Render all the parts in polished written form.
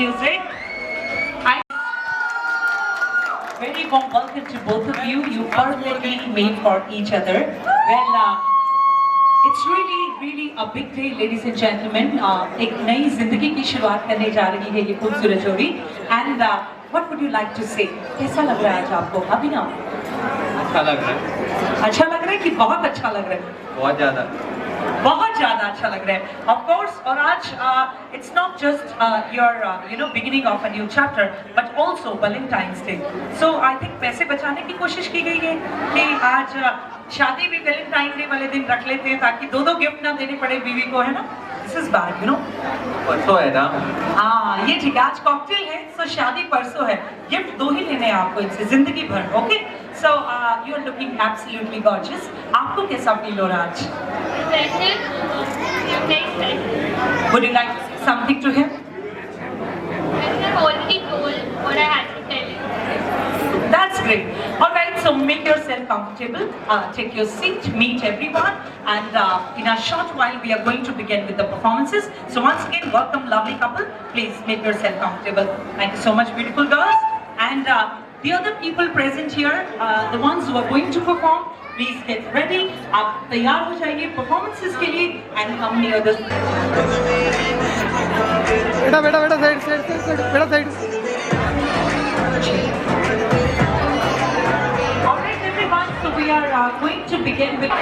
music. Hi. Very warm welcome to both of you. You perfectly made for each other. Well, it's really a big day, ladies and gentlemen. एक नई जिंदगी की शुरुआत करने जा रही है ये खूबसूरत जोड़ी. And what would you like to say? कैसा लग रहा है आज आपको? अभिनव? अच्छा लग रहा है. अच्छा लग रहा है कि बहुत अच्छा लग रहा है? बहुत ज़्यादा. बहुत ज़्यादा अच्छा लग रहा है. Of course, और आज it's not just your beginning of a new chapter, but also Valentine's Day. So I think पैसे बचाने की कोशिश की गई है कि आज शादी भी Valentine Day वाले दिन रख लेते हैं ताकि दो गिफ्ट ना देने पड़े बीवी को, है ना? This is bad, परसों है ना? हाँ, ये ठीक है. आज कॉकटेल है, so शादी परसों है. गिफ्ट दो ही लेने हैं आपको इनसे जिंदगी भर, okay? So you are looking absolutely gorgeous. आपको कैसा फील हो रहा है आज? Would you like to say something to him? I've already told what I had to tell you. That's great. All right, so make yourself comfortable. Take your seat, meet everyone, and in a short while we are going to begin with the performances. So once again, welcome, lovely couple. Please make yourself comfortable. Thank you so much, beautiful girls. And the other people present here, the ones who are going to perform, please get ready. आप तैयार हो जाइए performances के लिए and come near the. बेटा side बेटा side. All right, everyone. So we are going to begin with.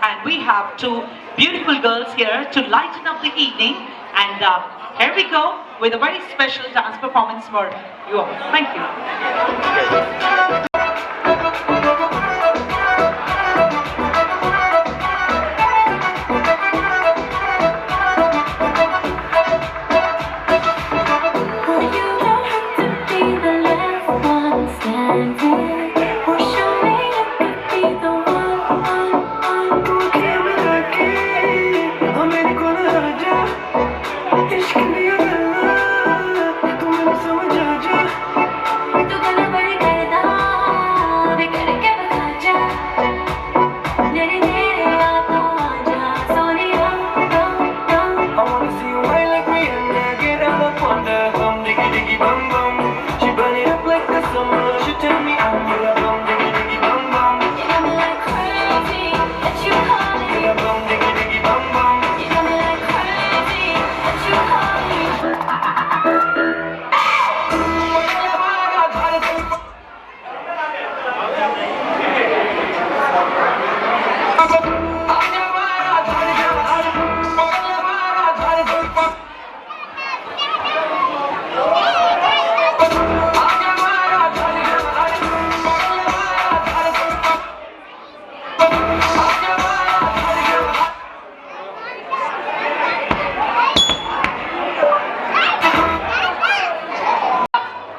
And we have two beautiful girls here to lighten up the evening. And here we go with a very special dance performance for you all. Thank you.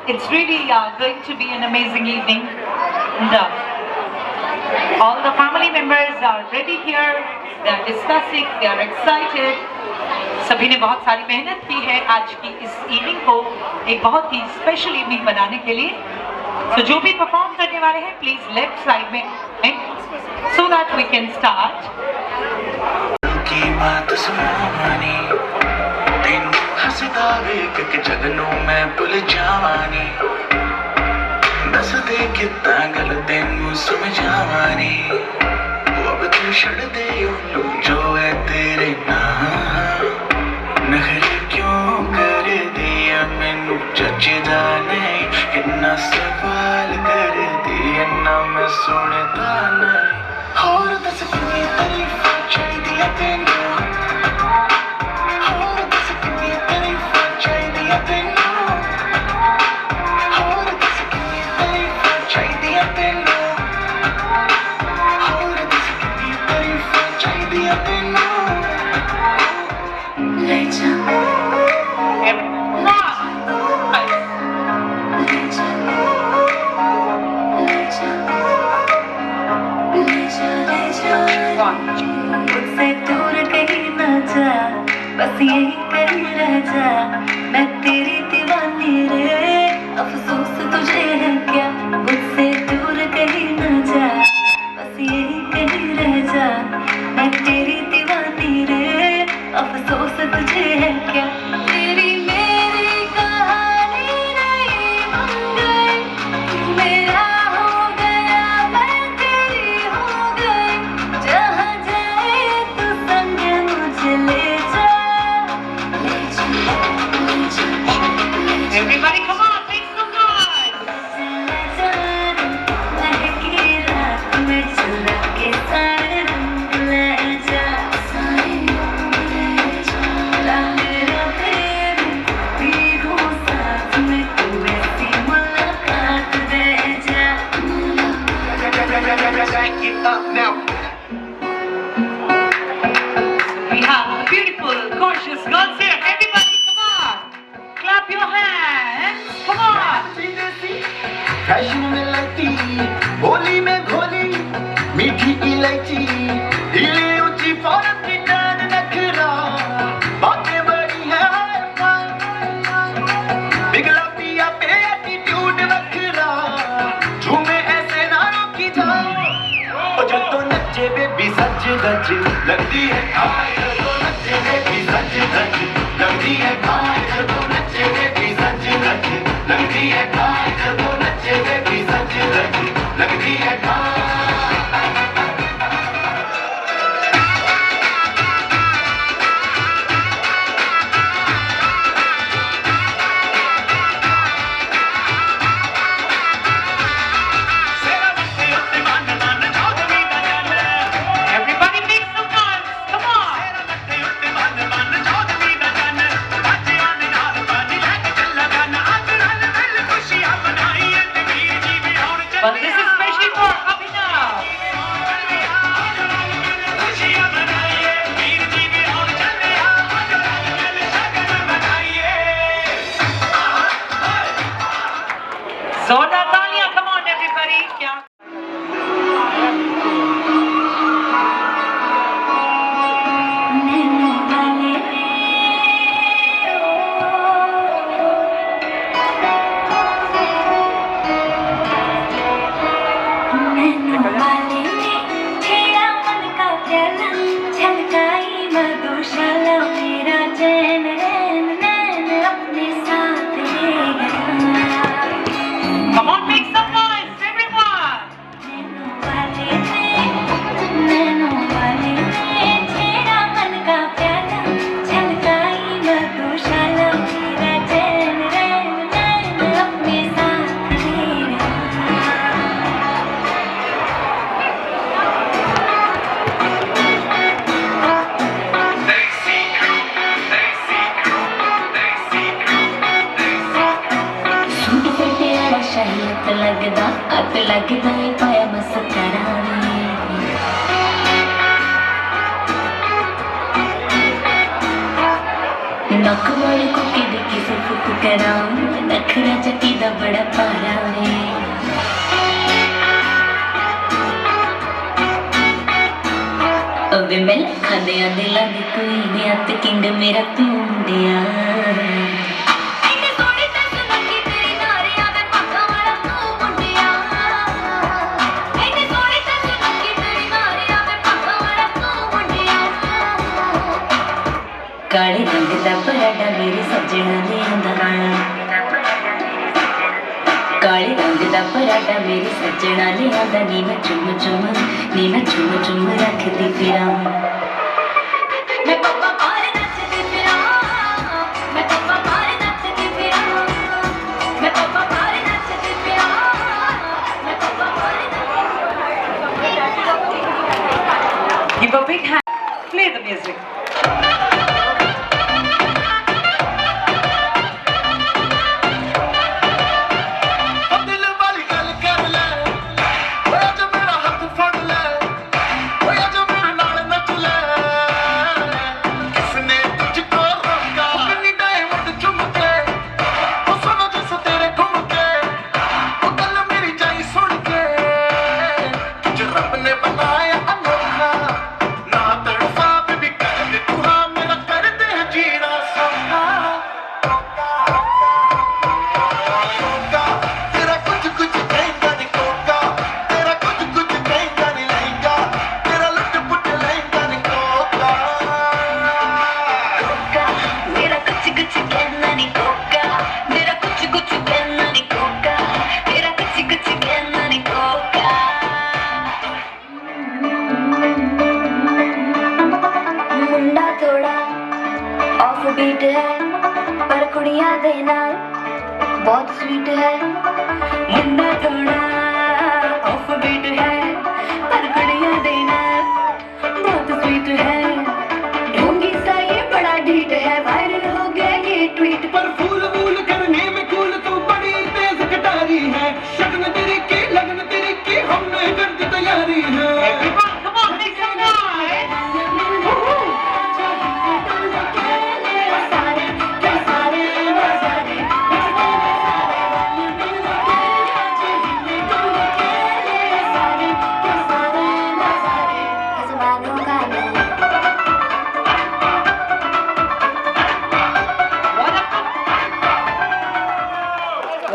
It's really going to be an amazing evening. And all the family members are ready here. They are discussing. They are excited. सभी ने बहुत सारी मेहनत की है आज की इस इवनिंग को एक बहुत ही स्पेशल इवनिंग बनाने के लिए. तो जो भी परफॉर्म करने वाले हैं प्लीज लेफ्ट साइड में so that we can start. की बात सुनानी तेनू हसदा वेख के जग नू मैं भुल जावानी दस दे कितना गल तेनू समझावानी अब तू छड़ दे ओनू जो है तेरे नाल नखरे क्यों कर दिया मैनू जचदा नहीं कितना सवाल कर दिया ना मैं सुनदा नहीं और दस कितनी तारीफ चाहिदी है तेनू मुझसे दूर कहीं ना जा बस यही कहीं रह जा मैं तेरी दीवानी रे अफसोस तुझे है क्या तेरी मेरी कहानी नहीं बन गई तू मेरा हो गया मैं तेरी हो गई जहाँ जाए तू संग मुझे ले जा Everybody, come on, make some noise. महकी रात में चुरा के सारे रंग ले जा मेरा तेरे भीगो साथ में तू ऐसी मुलाकात दे जा We have the beautiful, gorgeous girls here. Everybody, come on. Clap your hands. Come on. Fashion में लती होली में घोली मीठी इलायची ढीली ऊंची फौरन की डांड नखरा बातें बड़ी है बिगड़ा पिया पे एटीट्यूड नखरा झूमे ऐसे नारों की जाओ और जो तो नच्चे बेबी सच धज लगती है खाए जो तो नच्चे बेबी सच धज लगती है खाए जो तो नच्चे बेबी सच धज लगती है खाए जो तो नच्चे बेबी सच धज लगती है खाए Everybody, make some noise. Come on. Well, this is especially for Abhinav. So Natalia, come on, everybody. Yeah. Nano वाले नैनो वाले छेड़ा मन का प्याला छलकाई मधुशाला मेरा चैन रैन नैन अपने साथ ले गया Come on, make some noise, everyone. Nano वाले छेड़ा मन का प्याला छलकाई मधुशाला मेरा चैन रैन नैन अपने साथ ले गया सूट फटे आला शाही अत लगदा है पाया मस्करा नक वाले को किद किसे फुक करा नखरा चटी दा बड़ा पारा वे अबे मैं खाने आंदे लांदे कोई ने अत किंग मेरा तू मुंडिया ऐने सोनी ते सुनकी तेरी नारिया में पक्का वाला तू मुंडिया ऐने सोनी ते सुनकी तेरी नारिया में पक्का वाला तू मुंडिया काले रंग दा पराडा मेरे सजना ने आंदा काले रंग दा पराडा मेरे सजना ने आंदा नी मैं चुम चुम रखदी फिरां मैं पप्पा पार नचदी फिरां मैं पप्पा पार नचदी फिरां मैं पप्पा पार नचदी फिरां मैं पप्पा पार Give a big hand. Play the music. दिल वाली गल कर ले ओए जो मेरा हाथ फड़ ले ओए जो मेरे नाल नच ले ऑफ बीट है पर कुड़ियां देना बहुत स्वीट है मुंडा थोड़ा ऑफ बीट है पर कुड़ियां देना बहुत स्वीट है ढोंगी सा ये बड़ा ढीठ है वायरल हो गया ये ट्वीट पर फूल वूल करने में कूल तू बड़ी तेज कटारी है शगन तेरी की लगन तेरी की हमने कर दी तैयारी है Come on, make some noise.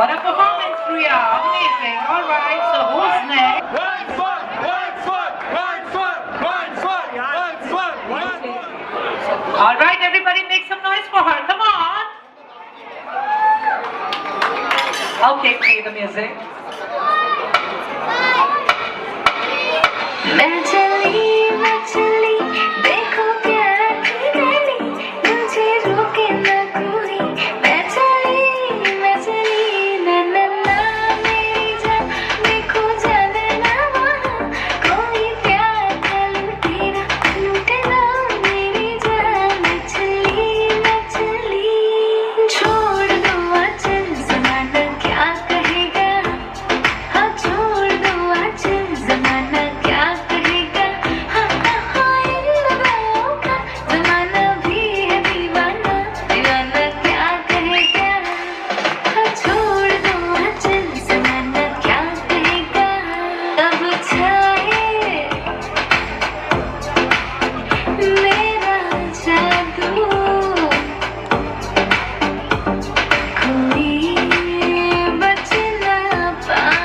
What a performance, Priya. Amazing. All right, so who's next? All right, everybody make some noise for her. Come on. Okay, play the music. मैं चली देखो प्यार की गली मुझे रोके न कोई मैं चली ना ना ना मेरी जान देखो जाने ना वहाँ कोई प्यार का लूटेगा मेरी जान मैं चली छोड़ दो आंचल ज़माना क्या कहेगा हाँ छोड़ दो आंचल ज़माना क्या कहेगा हाँ हाँ इन लगाओ का ज़माना भी है दीवाना दीवाना क्या कहेगा हाँ छोड़ दो आंचल ज़माना क्या कहेगा अब छाए मेरा जादू कोई बच ना पाए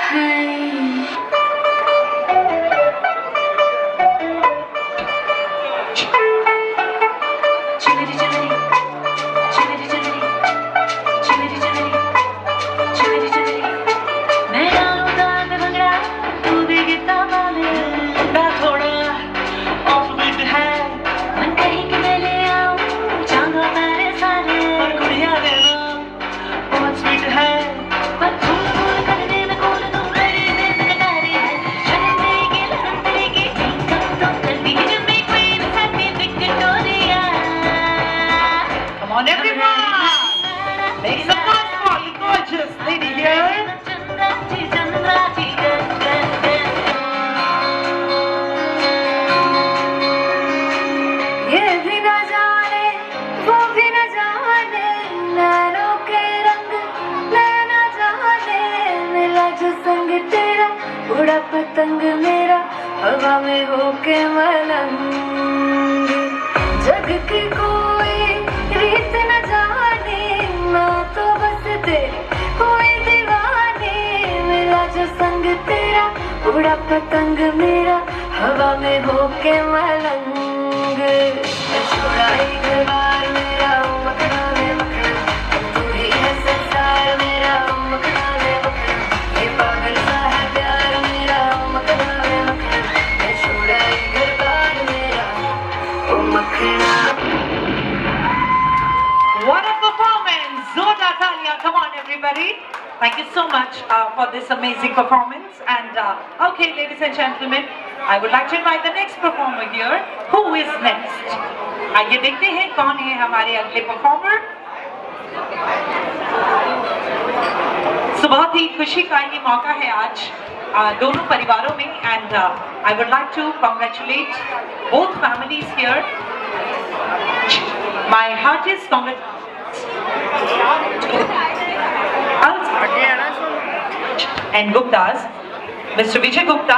हाय चिमरी चिमरी चिमरी चिमरी चिमरी चिमरी चिमरी चिमरी मैं डालूं दांत भंगड़ा तू भी गिरता वाले मुंडा थोड़ा ऑफ बीट है मन कहीं कि मैं ले आऊं चांदा मेरे सारे कुड़िया देना बहुत स्वीट है पर फूल फूल करने में कौन तू मेरी देश कटारी है शगन तेरी की लगन तेरी की कम तो कर दी जब मैं queen happy Victoria Come on, everyone. Make some noise for you gorgeous lady here. ये भी न जाने वो भी न जाने नैनों के रंग नैना जाने मिला जो संग तेरा उड़ा पतंग मेरा हवा में होके मलंग जग की कोई रीत न जाने मैं तो बस तेरी कोई दीवानी मिला जो संग तेरा उड़ा पतंग मेरा हवा में होके मलंग छोड़ा ही घर बार मेरा मखना में मखना तू ही है संसार मेरा मखना में मखना ये पागल सा है प्यार मेरा मखना में मखना मैं छोड़ा ही घर बार मेरा ओ मखना What a performance! Zoda Talia, come on everybody. Thank you so much for this amazing performance. And okay, ladies and gentlemen, I would like to invite the next performer here. Who is next? आइए देखते हैं कौन है हमारे अगले performer. So बहुत ही खुशी का ये मौका है आज दोनों परिवारों में. And I would like to congratulate both families here. My heartiest congratulations. And Guptas, Mr. Vijay Gupta,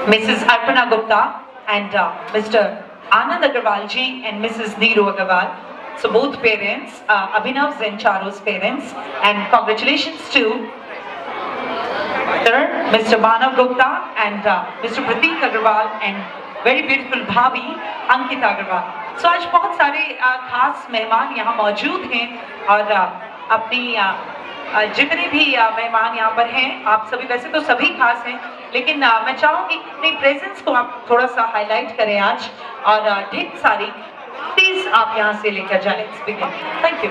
Mrs. Arpana Gupta, and Mr. Anand Agarwal ji and Mrs. Neeru Agarwal. So both parents, Abhinav's and Charu's parents, and congratulations to Mr. Manav Gupta and Mr. Pratik Agarwal and very beautiful Bhabhi Ankita Agarwal. So आज बहुत सारे खास मेहमान यहाँ मौजूद हैं और अपनी जितने भी मेहमान यहाँ पर हैं, आप सभी वैसे तो सभी खास हैं, लेकिन मैं चाहूँगी अपनी प्रेजेंस को आप थोड़ा सा हाईलाइट करें आज. और ढेर सारी प्लीज आप यहाँ से लेकर जाए। Thank you.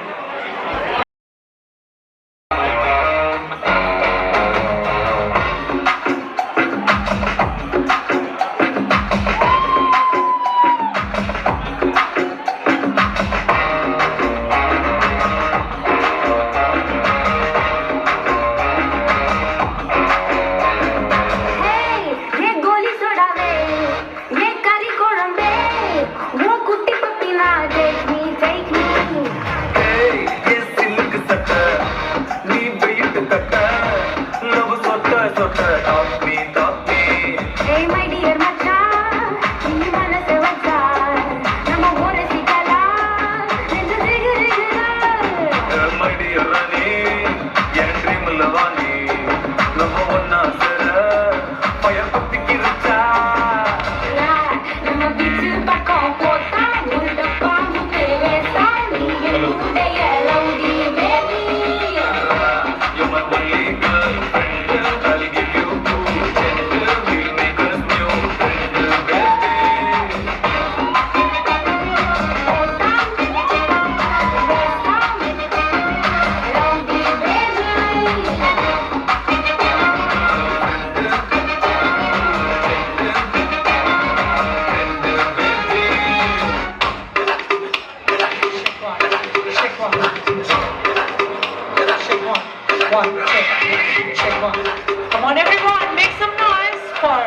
Come on everyone, make some noise for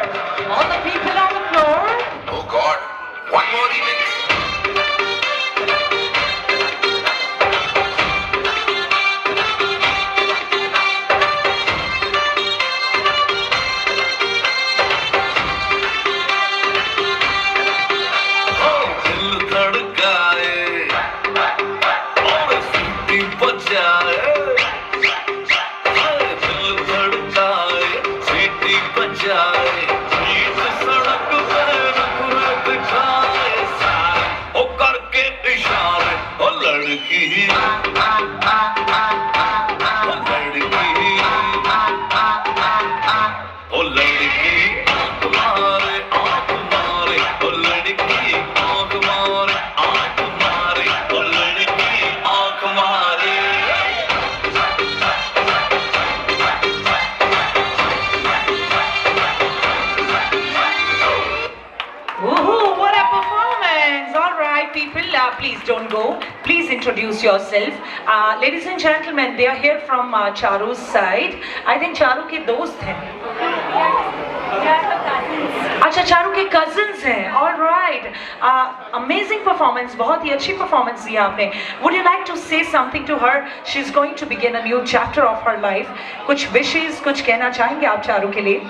all the people on the floor. Oh God, one more remix. Please don't go. Please introduce yourself. Ladies and gentlemen, they are here from Charu's side. I think Charu के दोस्त हैं. अच्छा, चारू के cousins हैं. All right. Amazing performance. बहुत ही अच्छी performance दी आपने. Would you like to say something to her? She's going to begin a new chapter of her life. कुछ wishes, कुछ कहना चाहेंगे आप चारू के लिए?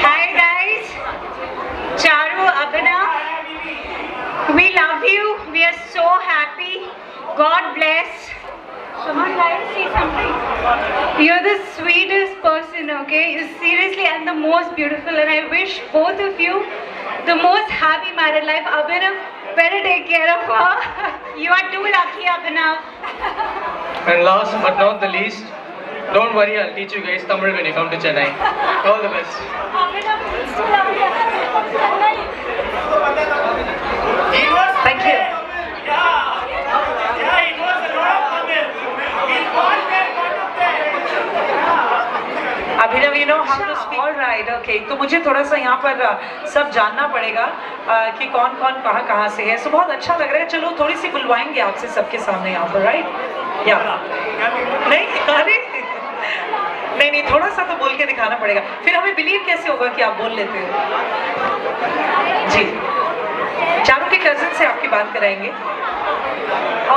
Hi guys, Charu, Abhinav. We love you. We are so happy. God bless. Come on, guys, say something. You're the sweetest person, okay? You're seriously and the most beautiful. And I wish both of you the most happy married life. Abhinav, better take care of her. You are too lucky, Abhinav. And last but not the least, don't worry, I'll teach you guys Tamil when you come to Chennai. All the best. Thank you. Abhinav, you know how to speak. All right, okay. तो मुझे थोड़ा सा यहाँ पर सब जानना पड़ेगा कि कौन कौन कहाँ से है. So बहुत अच्छा लग रहा है. चलो थोड़ी सी बुलवाएंगे आपसे सबके सामने यहाँ पर, right? या नहीं, अरे नहीं, थोड़ा सा तो बोल के दिखाना पड़ेगा. फिर हमें बिलीव कैसे होगा कि आप बोल लेते हो. जी, चारू के कजिन से आपकी बात कराएंगे.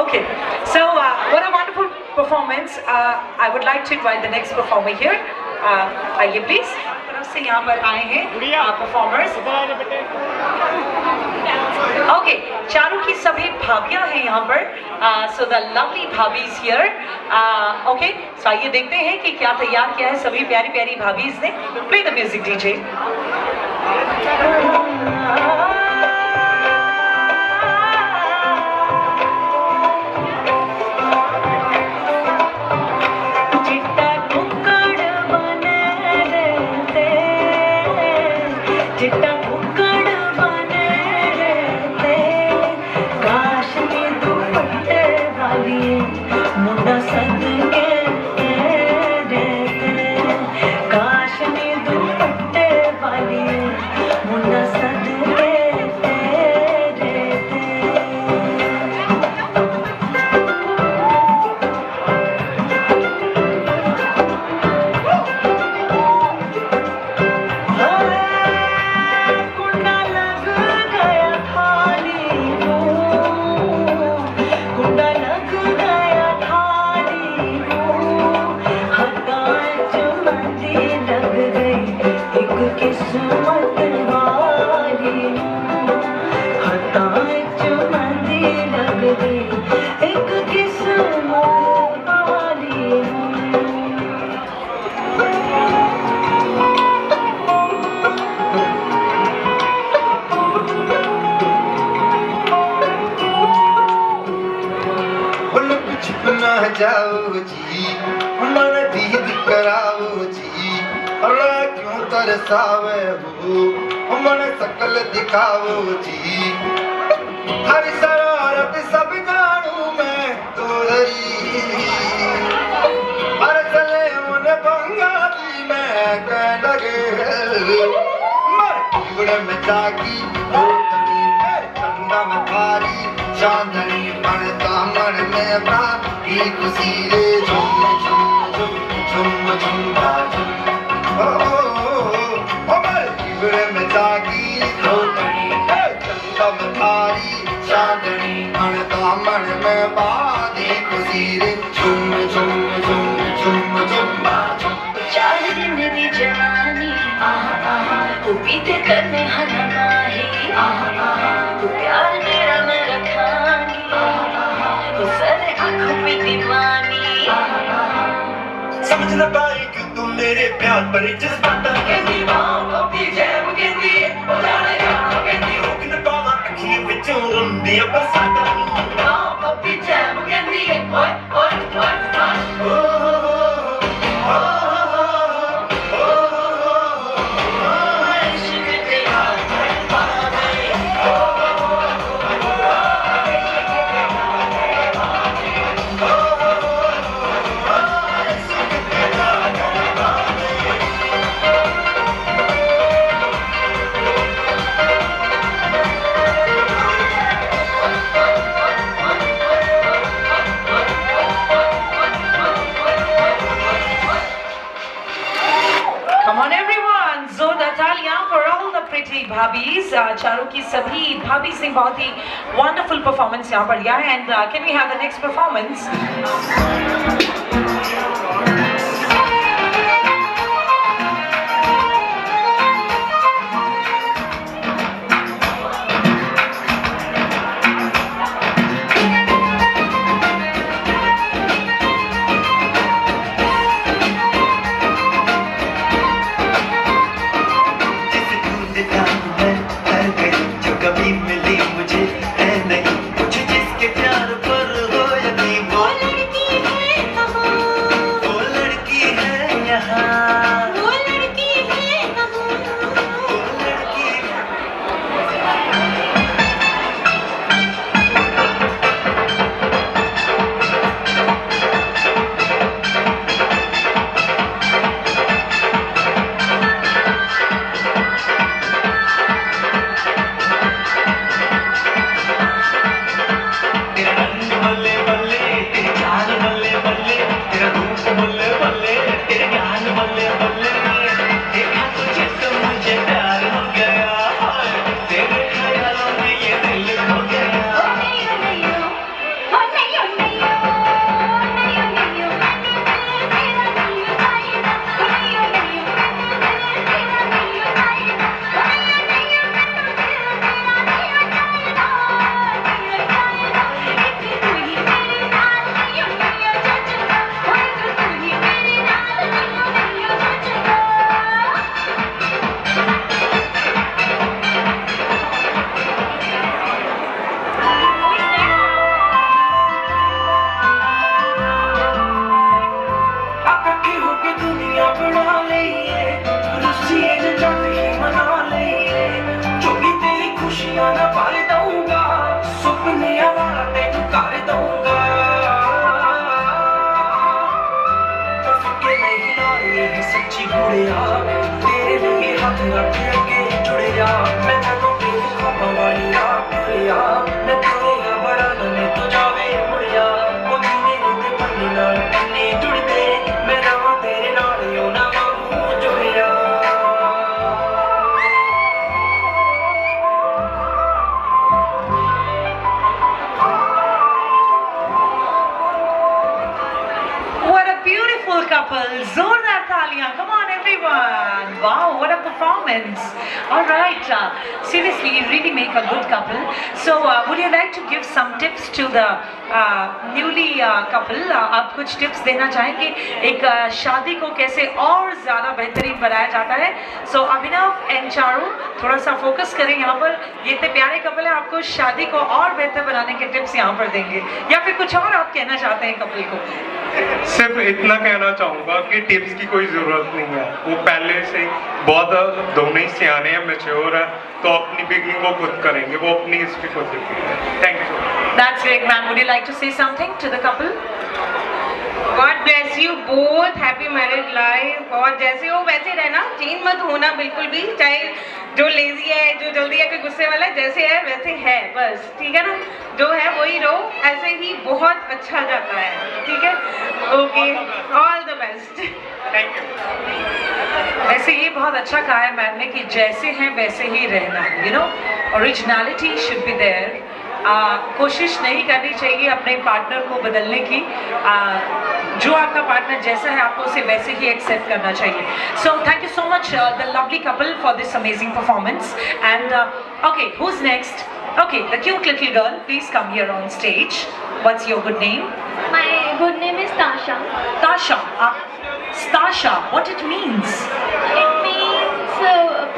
Okay, so what a wonderful performance. I would like to invite the next performer here. आइए please. तरफ से यहाँ पर आए हैं performers. Okay, चारू की सभी भाभियाँ हैं यहाँ पर. So the lovely bhabis here. Okay, so आइए देखते हैं कि क्या तैयार किया है सभी प्यारी प्यारी भाभीज ने. Play the music, DJ. चिट्टा कुक्कड़ बने जाओ जी मन दीद कराओ जी अल्लाह क्यों तरसावे हो मन सकल दिखाओ जी हर शरारत सब जानू मैं तोरी हर चले मन बंगा जी मैं कह लगे मर में जागी चंदा में भारी चांदनी पड़ता मन में बाकी खुशी रे झुम झुम झुम झुम झुम झुम में जागी चंदा में भारी चांदनी पड़ता मन में बाकी खुशी रे झुम झुम झुम झुम झुम झुम 4 दिन दी जवानी तू बीते करने हना है तू प्यार मेरा मैं रखानी तू सारे आंखों पे दीवानी समझ न पाई कि तू मेरे प्यार पर जज्बाता कहती मां अपनी जैम कहती ओ जाने कहां कहती रोक न पावा अखियों विचों रुंदियां बसाता मां अपनी जैम कहती ओए ओए ओए भाभीज चारों की सभी भाभी से बहुत ही वंडरफुल परफॉर्मेंस यहाँ पर दिया है and can we have the next performance newly couple, आप कुछ टिप्स देना चाहेंगे एक शादी को कैसे और ज़्यादा बेहतरीन बनाया जाता है? सो अभिनव एंड चारू, थोड़ा सा फोकस करें यहाँ पर। ये इतने प्यारे कपल है, आपको शादी को और बेहतर बनाने के टिप्स यहाँ पर देंगे, या फिर कुछ और आप कहना चाहते हैं कपल को? सिर्फ इतना कहना चाहूँगा कि टिप्स की कोई ज़रूरत नहीं है, वो पहले से बहुत दोनों ही सियाने हैं, मैच्योर है, तो अपनी बिगनिंग वो खुद करेंगे, वो अपनी हिस्ट्री खुद लिखेंगे। Thank you. That's great, ma'am. Would you like to say something to the couple? God bless you both. Happy married life. और जैसे हो वैसे रहना, चेंज मत होना बिल्कुल भी, चाहे जो लेजी है, जो जल्दी है, कोई गुस्से वाला है, जैसे है वैसे है, बस ठीक है ना? जो है वही रहो, ऐसे ही बहुत अच्छा जाता है, ठीक है? Okay, all the best. Thank you. वैसे ये बहुत अच्छा कहा है मैम ने कि जैसे हैं वैसे ही रहना, you know, originality should be there. कोशिश नहीं करनी चाहिए अपने पार्टनर को बदलने की, जो आपका पार्टनर जैसा है आपको उसे वैसे ही एक्सेप्ट करना चाहिए। So thank you so much the lovely couple for this amazing performance. And okay, who's next? Okay, the cute little girl, please come here on stage. What's your good name? My good name is Tasha. Tasha. Stasha, what it means? It means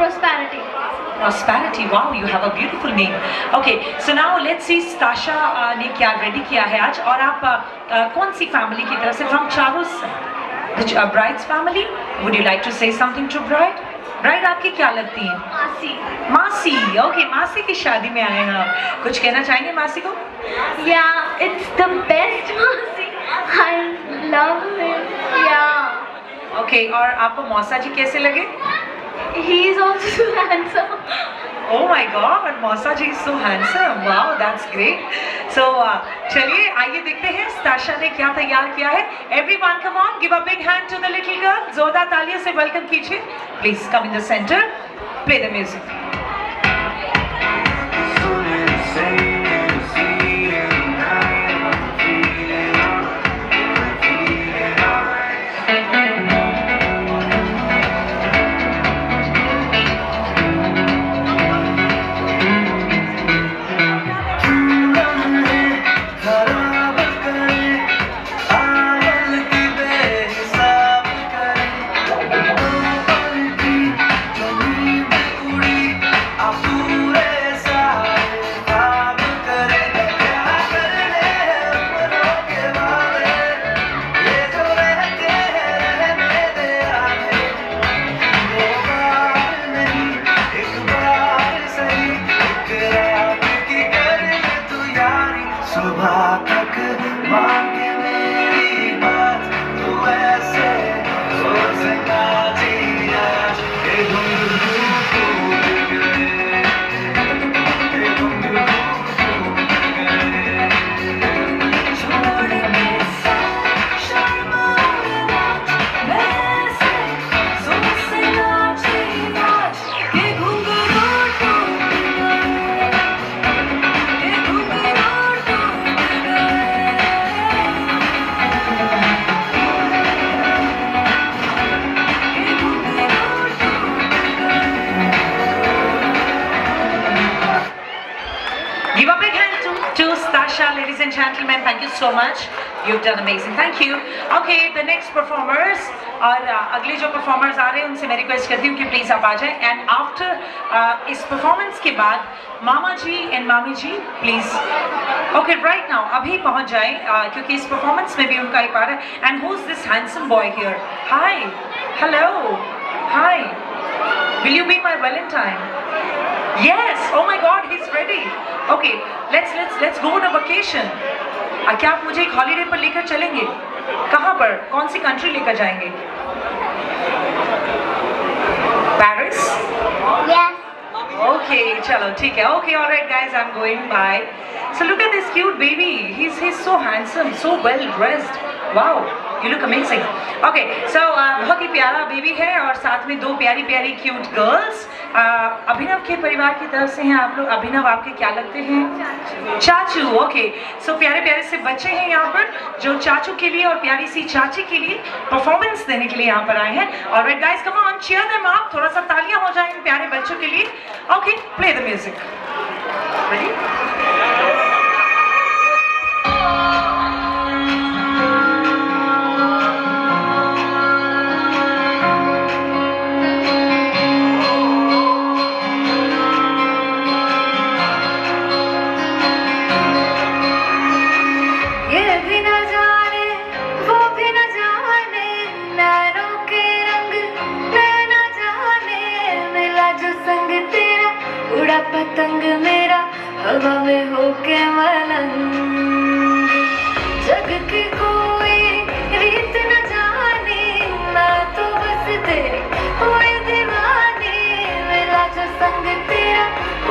prosperity. Prosperity. Wow, you have a beautiful name. Okay, so now let's see Stasha ने क्या ready किया है आज, और आप कौन सी family की तरफ से? From Charu's the bride's family. Would you like to say something to bride? Bride आपकी क्या लगती है? Masi. मासी। ओके, मासी की शादी में आए हैं आप, कुछ कहना चाहेंगे मासी को? Yeah, it's the best Masi. I love him. Yeah. Okay, और आपको मौसा जी कैसे लगे? He is also handsome. Oh my God, मौसा जी is so handsome. Wow, that's great. So चलिए आइए देखते हैं स्टाशा ने क्या तैयार किया है। Everyone come on, give a big hand to the little girl. जोरदार तालियों से वेलकम कीजिए। Please come in the center. Play the music. Ladies and gentlemen, thank you so much. You've done amazing. Thank you. Okay, the next performers, और अगले जो performers आ रहे हैं उनसे मैं रिक्वेस्ट करती हूँ कि प्लीज आप आ जाएं। एंड आफ्टर इस परफॉर्मेंस के बाद मामा जी एंड मामी जी प्लीज ओके राइट नाउ अभी पहुँच जाएं, क्योंकि इस परफॉर्मेंस में भी उनका एक पार्ट है। And who is this handsome boy here? Hi, hello, hi, will you be my Valentine? Yes, oh my God, he's ready. Okay, let's go on a vacation. क्या आप मुझे एक हॉलीडे पर लेकर चलेंगे? कहाँ पर? कौन सी कंट्री लेकर जाएंगे? Paris? Yes. Okay, चलो ठीक है. Okay, all right, guys, I'm going. Bye. So look at this cute baby. He's so handsome, so well dressed. Wow, you look amazing. Okay, so बहुत ही प्यारा बेबी है और साथ में दो प्यारी प्यारी क्यूट गर्ल्स। अभिनव के परिवार की तरफ से हैं आप लोग। अभिनव आपके क्या लगते हैं? चाचू। ओके, सो प्यारे प्यारे से बच्चे हैं यहाँ पर जो चाचू के लिए और प्यारी सी चाची के लिए परफॉर्मेंस देने के लिए यहाँ पर आए हैं। Alright guys, come on, cheer them up, थोड़ा सा तालियां हो जाए इन प्यारे बच्चों के लिए। Okay, play the music. Ready? हवा में होके मलंग जग की कोई रीत न जाने मैं तो बस तेरी हुई दीवानी मिला जो संग तेरा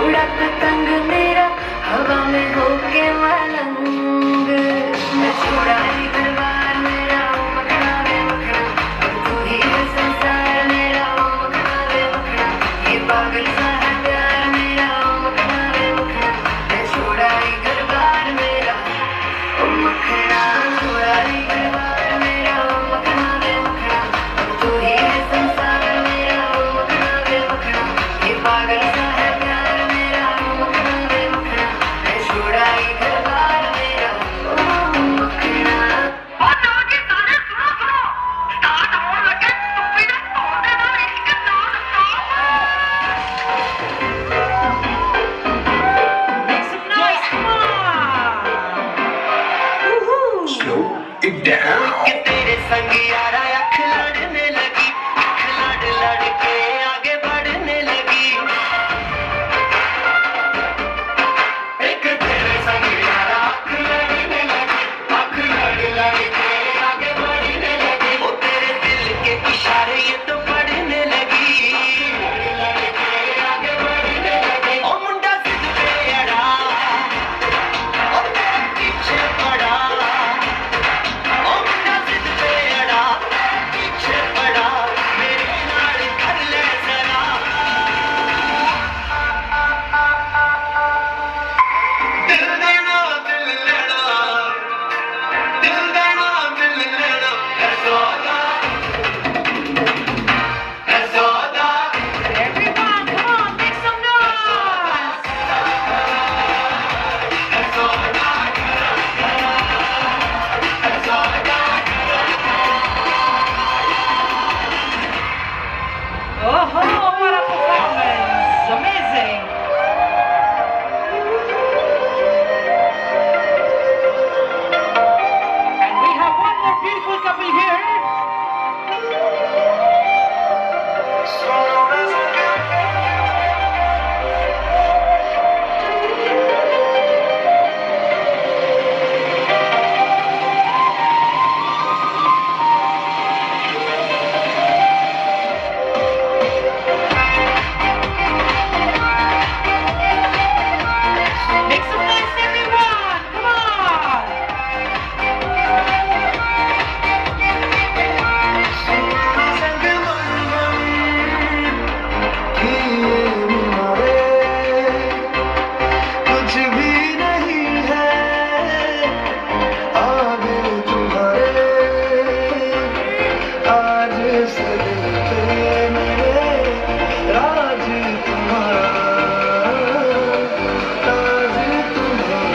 उड़ा पतंग मेरा हवा में होके मलंग मैं छोड़ा ही घर बार मेरा मखना वे मखना अब तू ही है संसार मेरा मखना वे मखना ये पागल सा है प्यार मेरा मखना वे मखना मैं छोड़ा ही घर बार मेरा मखना छोड़ा ही घर बार मेरा मखना वे मखना अब तू ही है संसार मेरा मखना वे मखना ये पागल सा है प्यार मेरा मखना वे मखना मैं छोड़ा ही घर बार मेरा मखना Make some noise, come on! Woohoo! Slow it down. कि तेरे संग यारा अख लड़ने लगी अख लड़ लड़ के आगे बढ़ने लगी एक तेरे संग यारा अख लड़ने लगी अख लड़ लड़ के आगे बढ़ने लगी वो तेरे दिल के इशारे ये तो पढ़ने लगी लड़ लड़ के आगे बढ़ने लगी ओ मुंडा जिद पे अड़ा ओ तेरे पीछे पड़ा ओ मुंडा जिद पे अड़ा पीछे पड़ा मेरे नाल कर ले जरा दिल देना दिल लेना दिल देना दिल लेना है सौदा है सौदा Everyone, come on, make some noise! है सौदा है सौदा Oh, what a performance! Amazing! And we have one more beautiful couple here. Make some noise, everyone! Come on! संग मन कुछ भी नहीं है आगे तुम्हारे आज से दिल पे मेरे राज तुम्हारा ताज तुम्हारा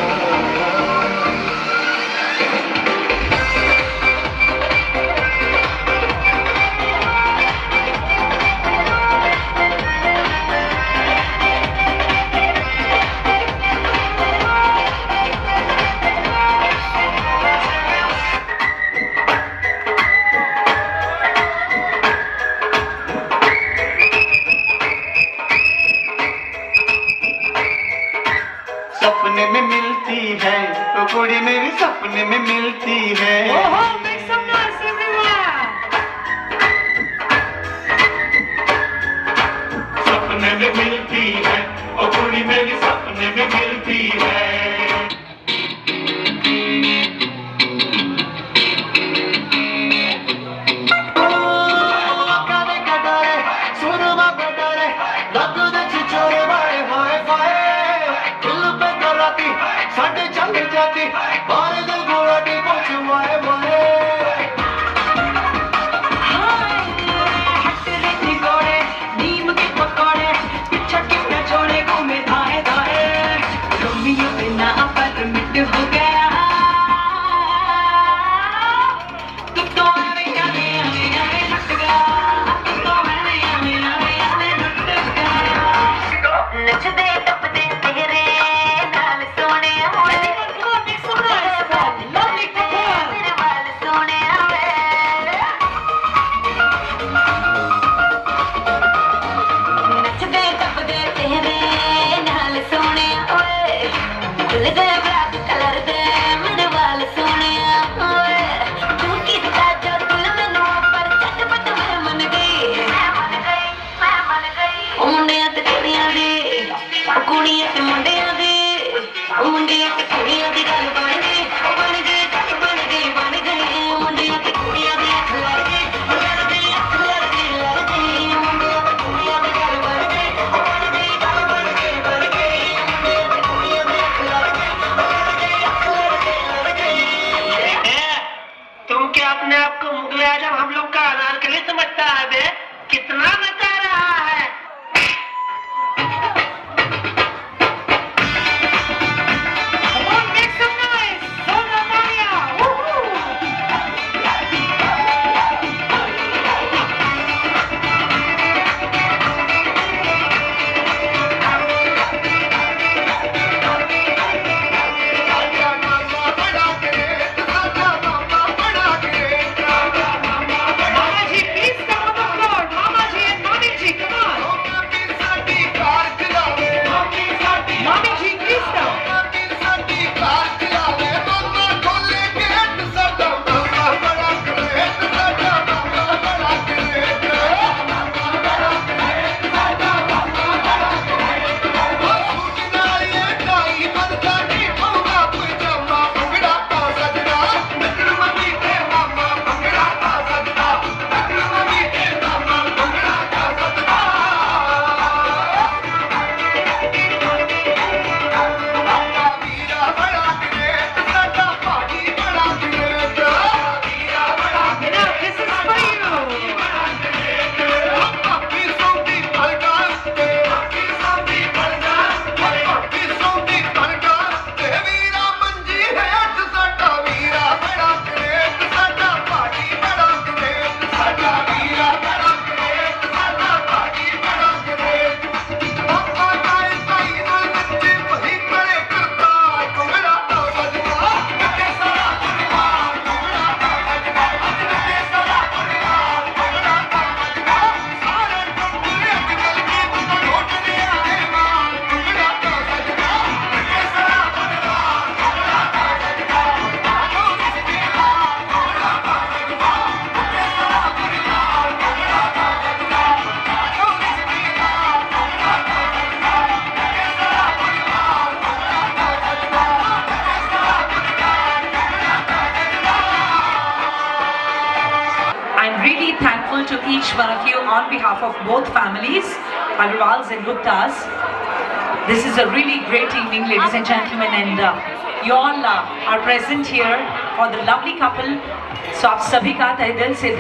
सपने में मिलती है तो कुड़ी मेरी सपने में मिलती है Oh, make some noise, everyone! सपने में मिलती है ओ कुड़ी मेरी सपने में मिलती है काने कटारे सुरमा कटारे लगदे छिछोरे वाए हाय हाय दिल पे कराती साडे चल जाती बारे दिल गोराटी पहुंच वाए वाए हट रे निगोड़े, नीम के पकौड़े, पीछा कितना छोड़े घूमे धाए धाए। रोमियो बिना पर मिट हो गया। तू तो आवे आवे आवे आवे लट गया। तू तो आवे आवे आवे आवे लट गया। नचदे टपदे तेरे नाल सोने मुड़दे मिल गए ब्लैक कलर दे मेरे वाल सोने तू कितना जो दिल मैनू पर झटपट मैं मन गई मुंडिया ते कुड़ियां दी कुड़ियां ते मुंडिया दी मुंडिया ते कुड़ियां दी गल बन गई गल बन गई मुंडिया ते कुड़ियां दी अख लड़ गई मुंडिया ते कुड़ियां दी गल बन गई गल बन गई मुंडिया ते कुड़ियां दी अख लड़ गई तुम क्या अपने आप को मुगल आजम हम लोग का अनारकली समझता है बे? कितना नचा रहा है? To each one of you on behalf of both families, Agarwals and Guptas. This is a really great evening, ladies and gentlemen, and you all are present here for the lovely couple. So आप सभी का तहे दिल से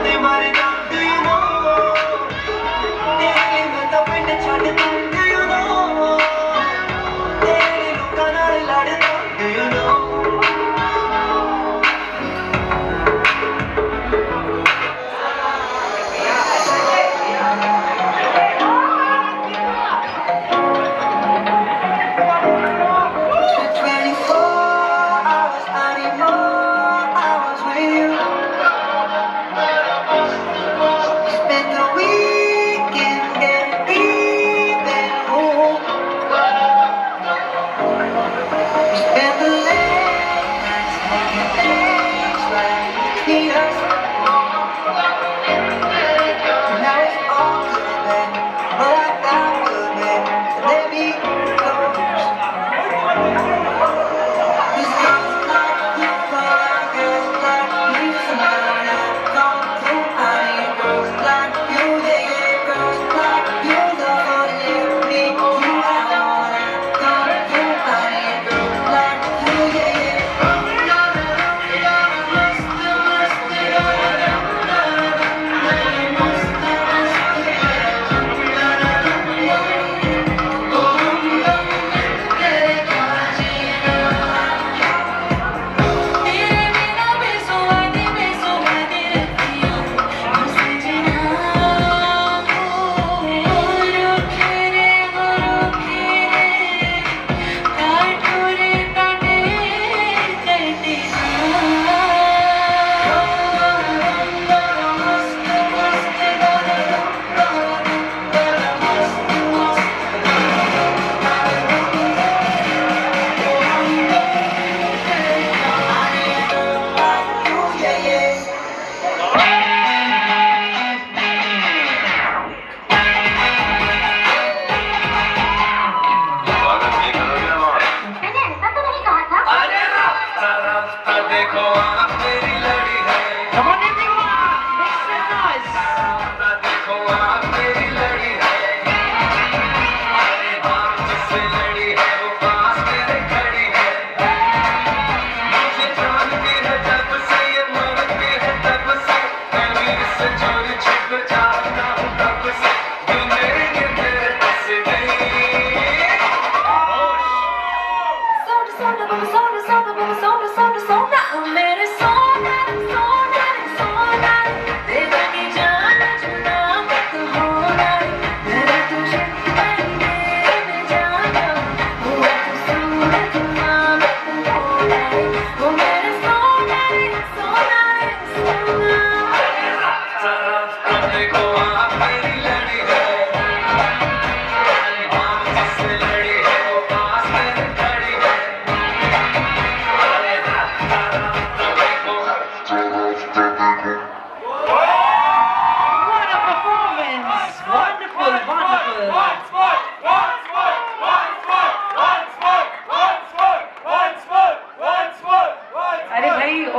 ते मरदा do you know तेरे लिए मैं तो पिंड छड्ड दूं do you know तेरे लिए लोकां नाल लड़दा do you know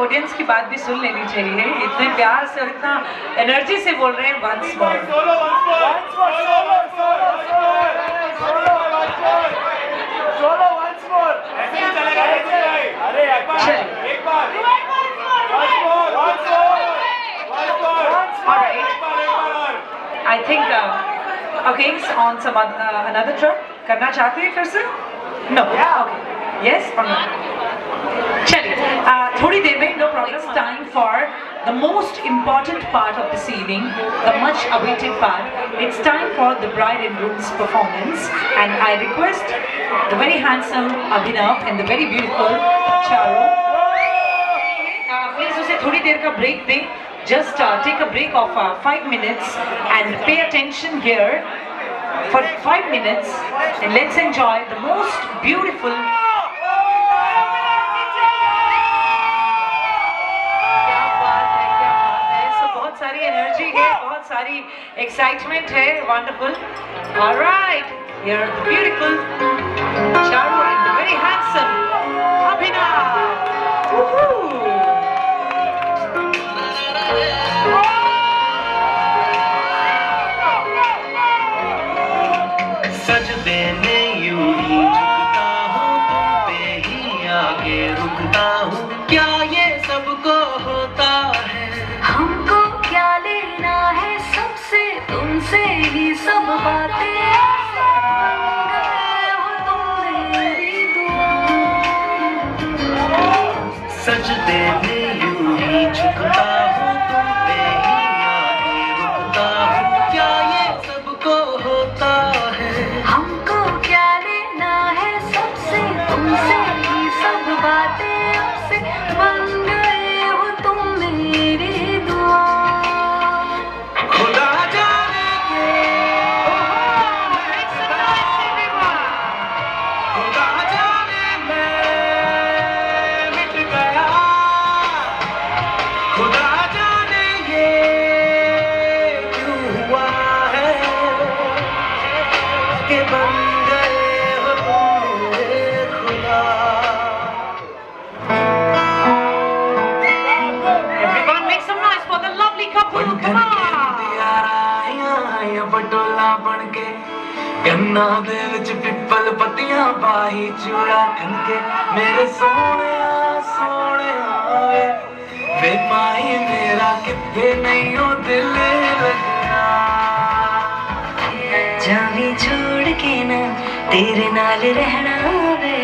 ऑडियंस की बात भी सुन लेनी चाहिए, इतने प्यार से और इतना एनर्जी से बोल रहे हैं once more. I think okay, on some another track करना चाहते हैं फिर से? No. Okay. Yes or no? चलिए, थोड़ी देर में no problem. Time for the most important part of this evening, the much awaited part. It's time for the bride and groom's performance, and I request the very handsome Abhinav and the very beautiful Charu. Please उसे थोड़ी देर का break दें. Just take a break of 5 minutes and pay attention here for 5 minutes, and let's enjoy the most beautiful. बहुत सारी energy है, बहुत सारी excitement है, wonderful. Alright, here the beautiful Charu and the very handsome Abhinav. सजदे ने यूं ही झुकता हूँ, तुम पे ही आगे रुकता हूँ, क्या ये सबको होता है? हमको क्या पे भी यूं ही झुकता हूँ, तुम पे ही आगे रुकता हूँ। क्या ये सबको होता है? हमको क्या लेना है सबसे, तुमसे ही सब बातें अब से बन गए हो तुम मेरी दुआ। खुदा जाने के, खुदा जाने मैं मिट गया, खुदा जाने ये क्यों हुआ है कि बन गए हो तुम मेरे खुदा। Everyone make some noise for the lovely couple. Come on. Patola बन के गन्ना दे विच पिपल पत्तियां पाही चूड़ा खनके मेरे सोने वे पाई मेरा किथे नहीं हो दिल लगना। जावी छोड़ के ना तेरे नाल रहना वे,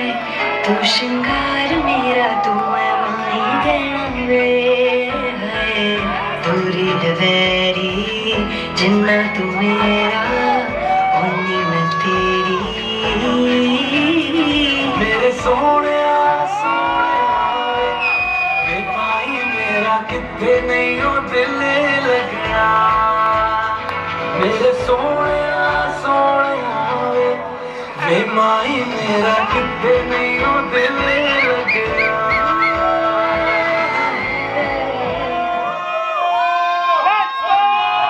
तू श्रृंगार मेरा तू है माही गहना वे। हाय दूरी लवेरी जिन्ना तू मेरा उन्नी मैं तेरी। मेरे सोने वे पाई मेरा किथे नहीं हो दिल लगना। मेरे सोने वे माई मेरा किथे नहीं हो दिल लगना।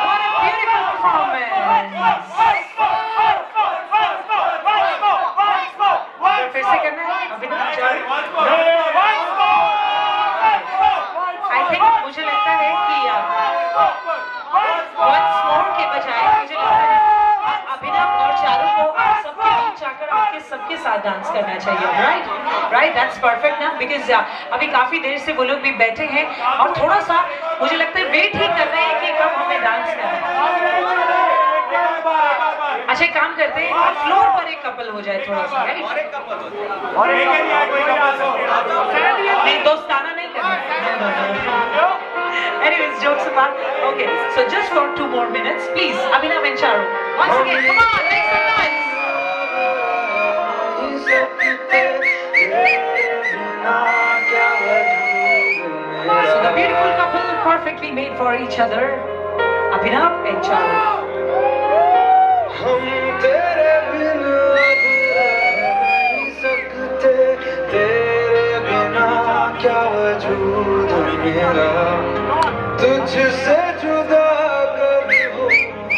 What a beautiful performance. फिर से करना है अभिनव चारू। I think मुझे लगता है कि once more के बजाय मुझे लगता है अभिनव और चारू को आप सबके बीच आकर आपके सबके साथ डांस करना चाहिए। राइट दैट्स परफेक्ट ना, बिकॉज अभी काफी देर से वो लोग भी बैठे हैं और थोड़ा सा मुझे लगता है वेट ही कर रहे हैं कि कब हमें डांस करना है। अच्छा एक काम करते हैं, फ्लोर पर एक कपल हो जाए थोड़ा सा, नहीं दोस्ताना नहीं करना। Anyways, jokes apart. Okay, so just for 2 more minutes, please, Abhinav and Charu. Once again, come on, make some noise. So the beautiful couple perfectly made for each other, Abhinav and Charu. हम तेरे बिना नहीं सकते, तेरे बिना क्या वजूद मेरा, तुझसे जुदा कभी हो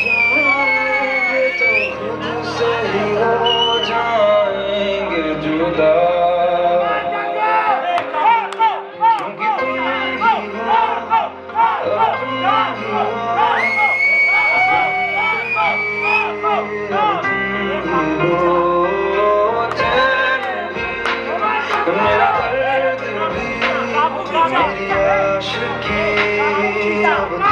जाएंगे तो खुद से ही हो जाएंगे जुदा। क्योंकि तुम ही हो, अब तुम ही हो, मेरा दर्द भी मेरी आशिकी अब तुम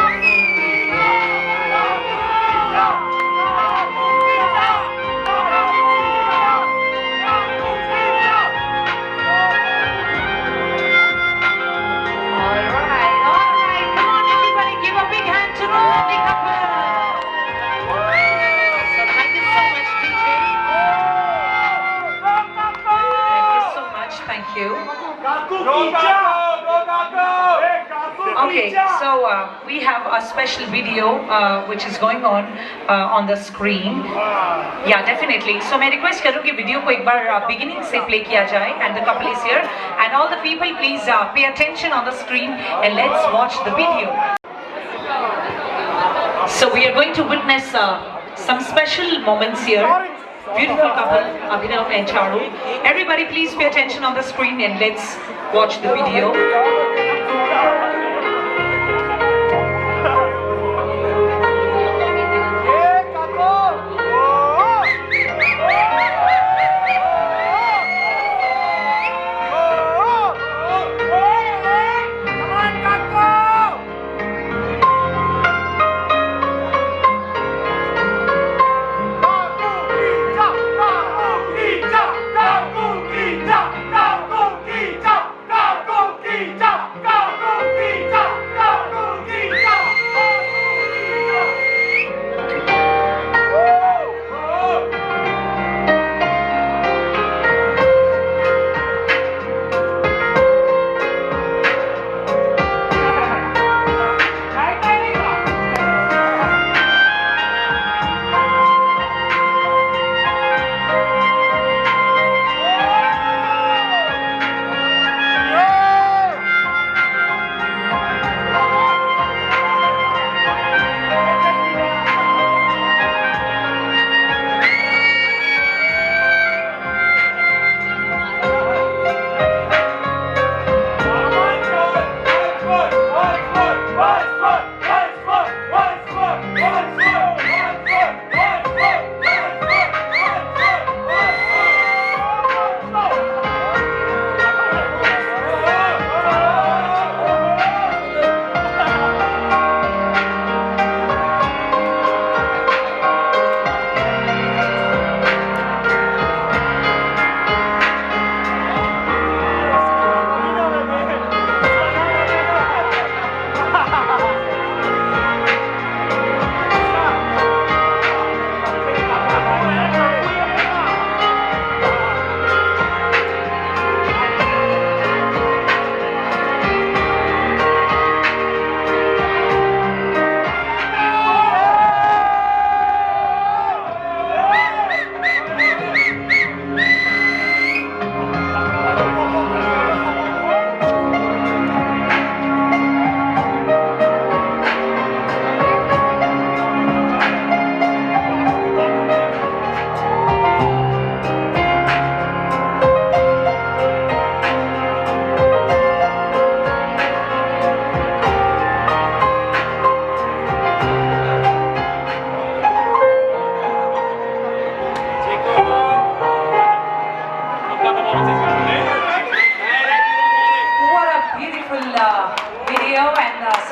Alright, come on everybody, give a big hand to the lovely couple. So thank you so much DJ. Thank you so much, thank you. Okay, so we have a special video which is going on the screen. Yeah, definitely. So मैं request करूँगी video को एक बार beginning से play किया जाए, and the couple is here, and all the people please pay attention on the screen and let's watch the video. So we are going to witness some special moments here. Beautiful couple, Abhinav and Charu. Everybody please pay attention on the screen and let's watch the video. Go,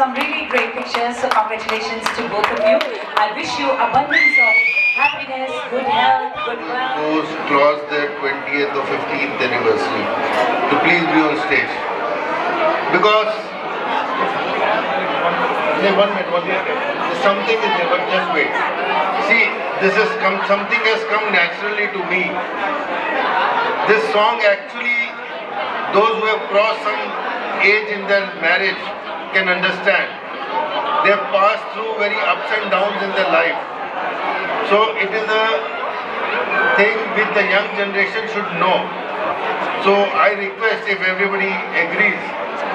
some really great pictures, so congratulations to both of you. I wish you abundance of happiness, good health, good wealth. Those cross their 20th or 15th anniversary to please be on stage. Because, one minute. Something is there, but just wait. See, something has come naturally to me. This song actually, those who have crossed some age in their marriage can understand. They have passed through very ups and downs in their life. So it is a thing which the young generation should know. So I request, if everybody agrees,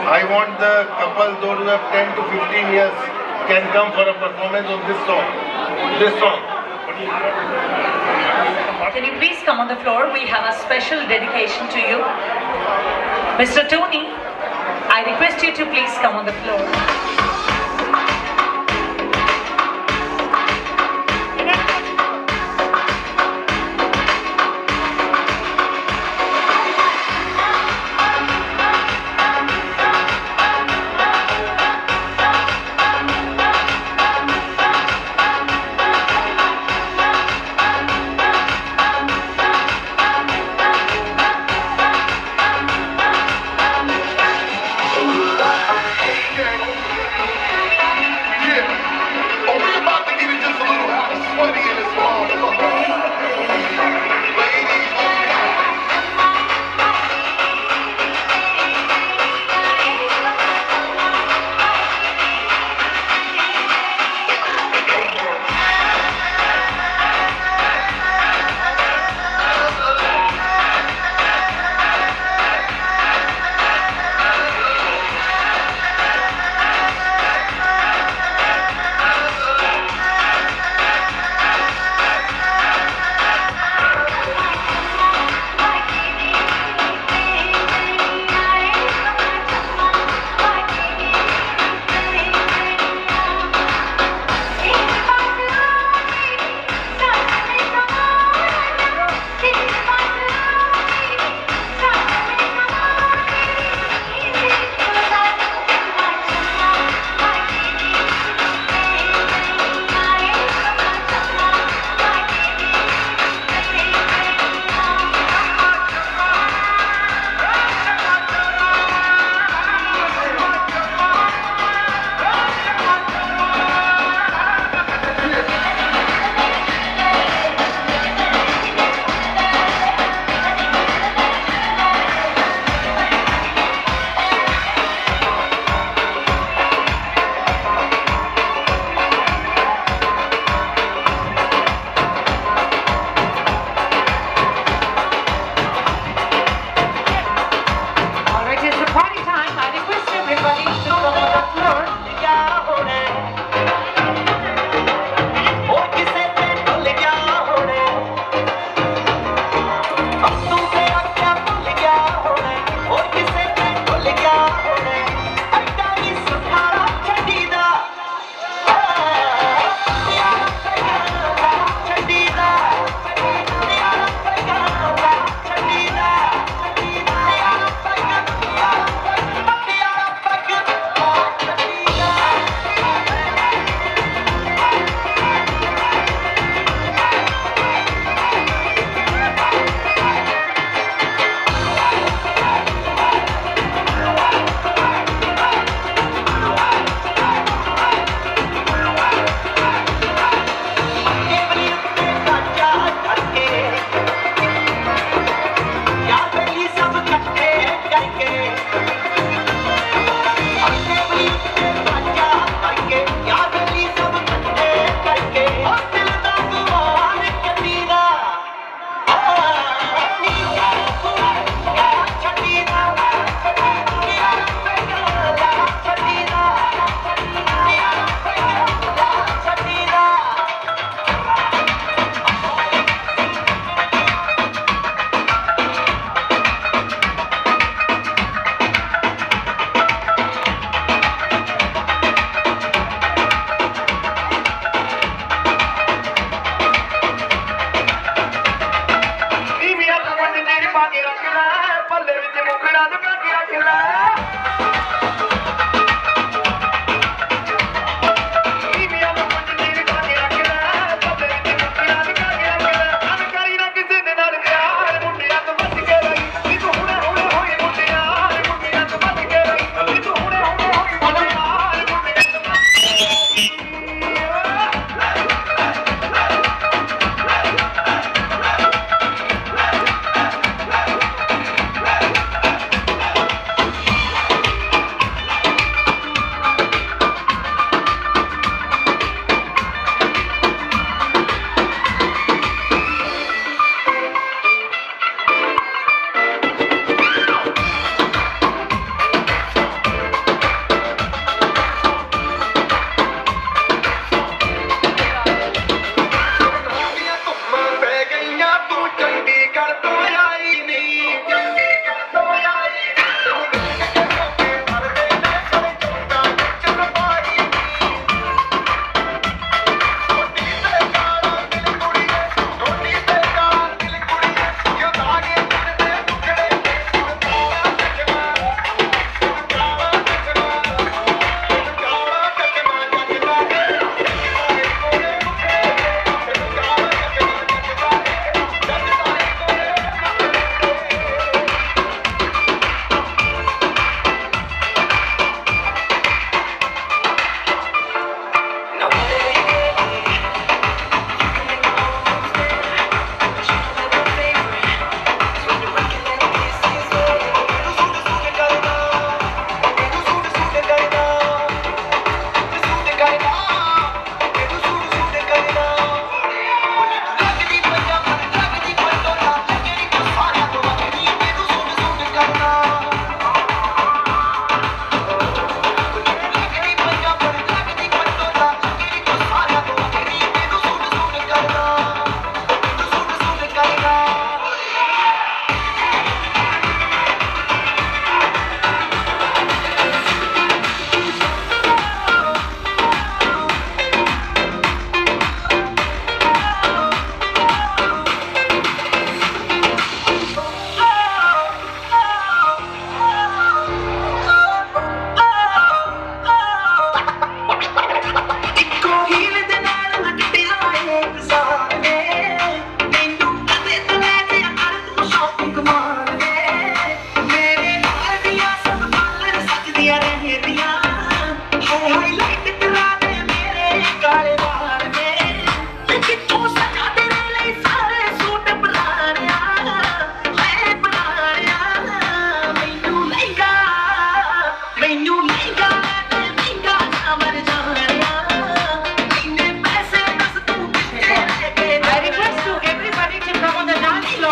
I want the couple, those who have 10 to 15 years, can come for a performance of this song. Can you please come on the floor? We have a special dedication to you. Mr. Tony, I request you to please come on the floor.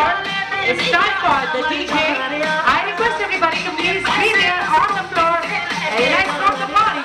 floor. It's time for the DJ. I request everybody to please be there on the floor and let's rock the party.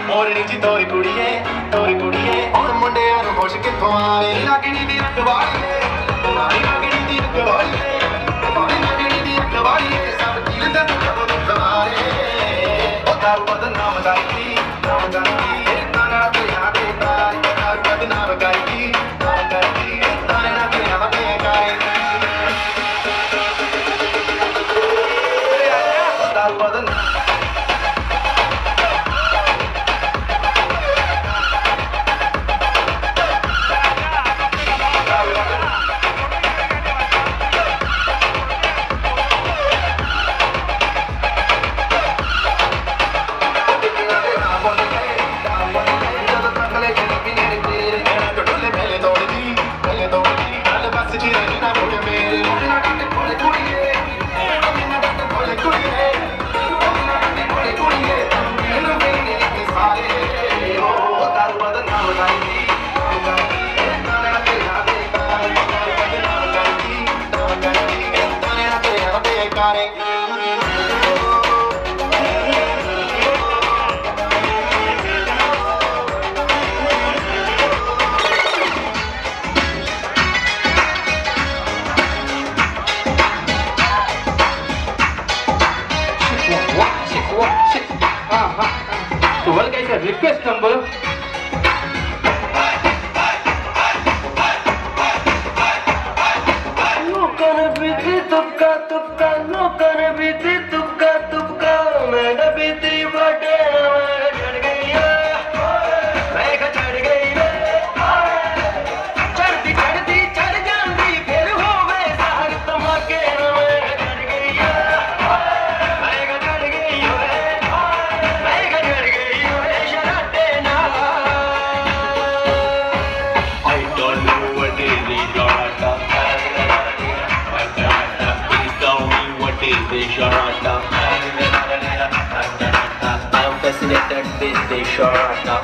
ਮੋਰਨੀ ਜੀ ਤੋਰੀ ਕੁੜੀਏ ਹੁਣ ਮੁੰਡਿਆਂ ਨੂੰ ਖੁਸ਼ ਕਿੱਥੋਂ ਆਵੇ ਲੱਗਣੀ ਦੀ ਰਖਵਾਲੀਏ ਲੱਗਣੀ ਦੀ ਰਖਵਾਲੀਏ ਲੱਗਣੀ ਦੀ ਰਖਵਾਲੀਏ ਸਭ ਦਿਲ ਦਾ ਕਦੋਂ ਦੁਖਾਰੇ ਉਹ ਦਾਰੂ ਬਦਨਾਮ ਗਾਈ ਤਾਨਾ ਤੇ ਆਵੇ ਤਾਰੀ ਦਾਰੂ ਬਦਨਾਮ ਗਾਈ ਤਾਨਾ ਤੇ ਆਵੇ ਗਾਈ ਦਾਰੂ ਬਦਨਾਮ So well guys, a request number. No gonna be the tupka, no gonna be the tupka, main beeti bade chad gayi main chad gayi chaddi chad jandi phir hove saar tamake main chad gayi main chad gayi main chad gayi sharate na. I don't know what is the sharata. Please tell me what is the sharata. I'm fascinated with the sharata.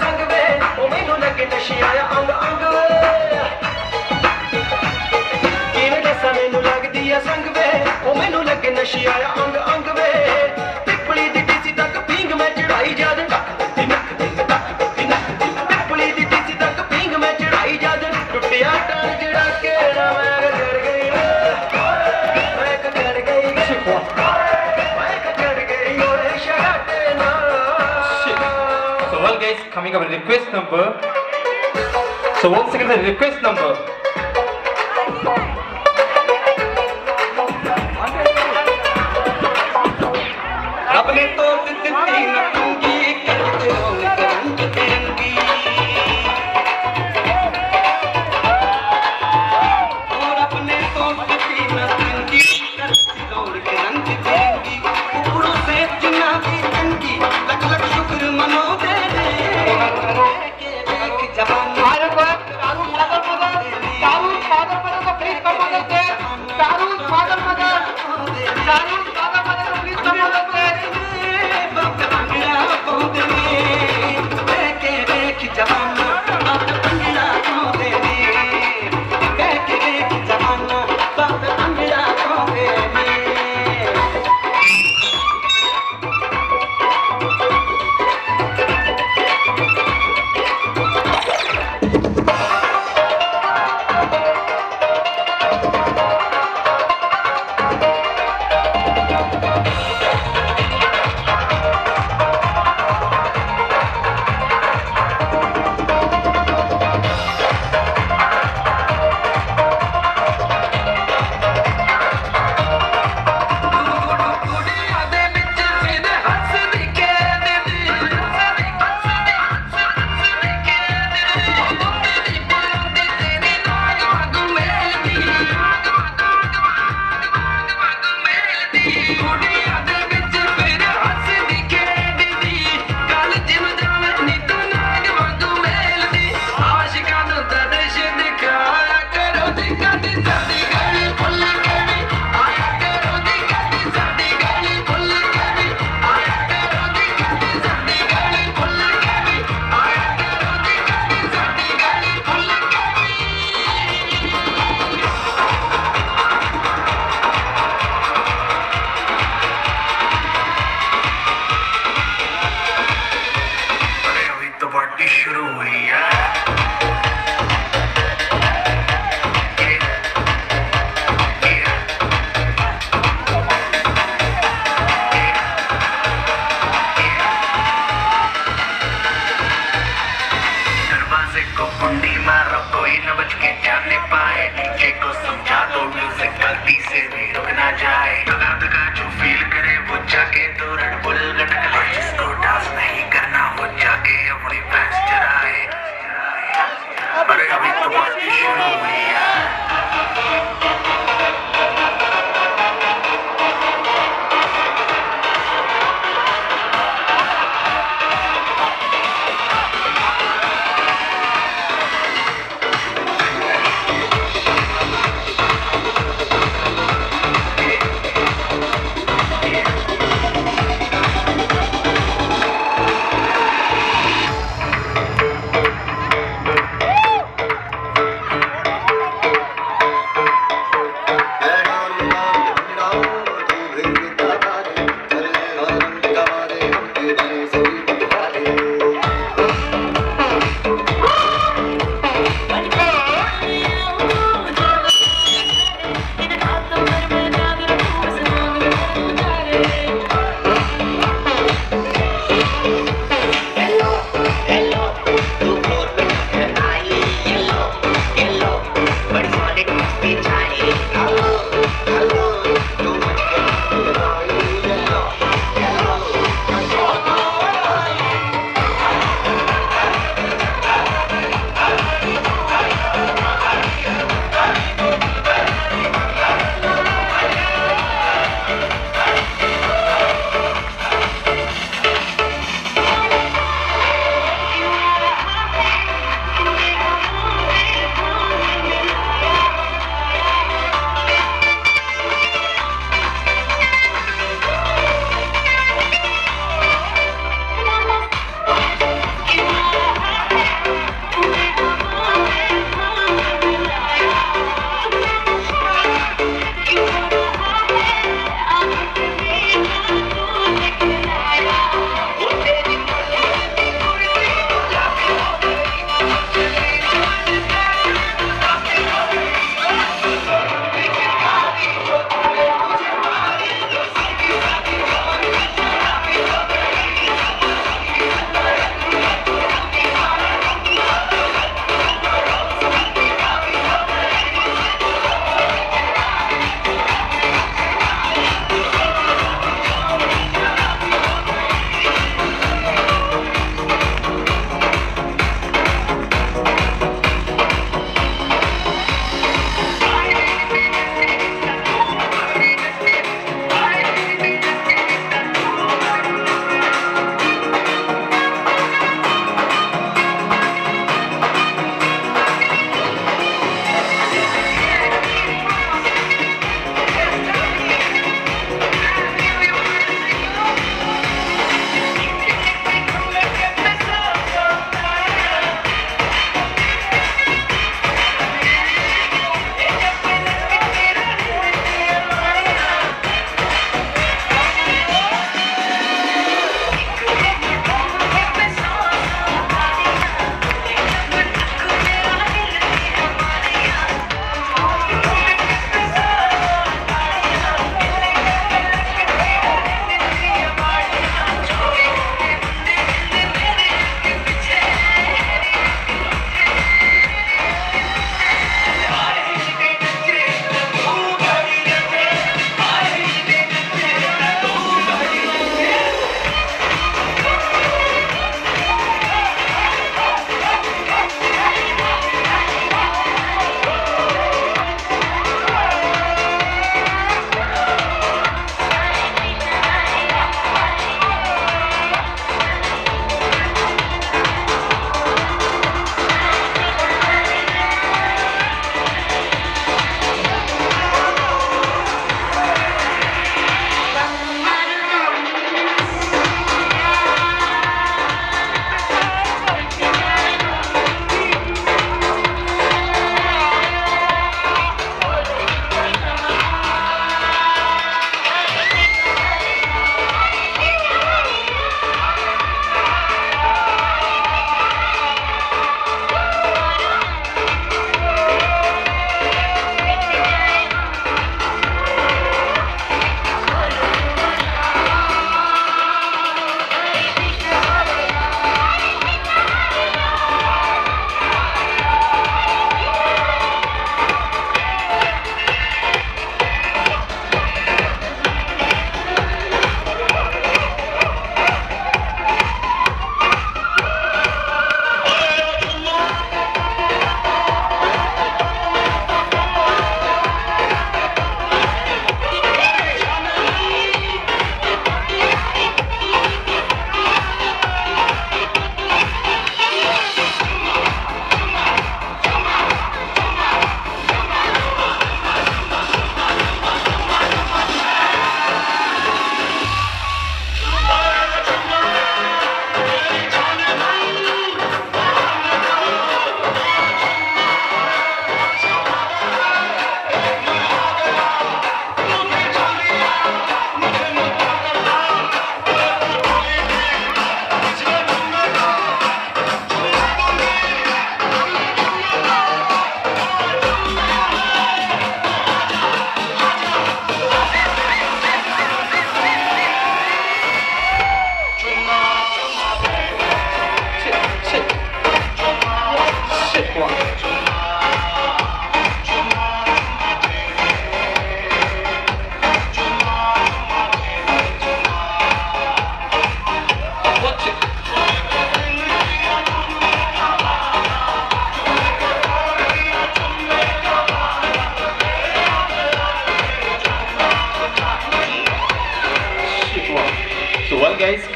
Sangue, o menino que deixa a anga, anga. coming up with a request number. So once again, the request number. अपने तो दित्ती नंगी करते रंग तिरंगी और अपने तो दित्ती नंगी करते रंग तिरंगी ऊपरों से जिन्ना की तंगी लख लख शुक्र मनो दे के देख जवान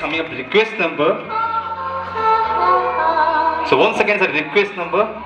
coming up request number. So once again, the request number.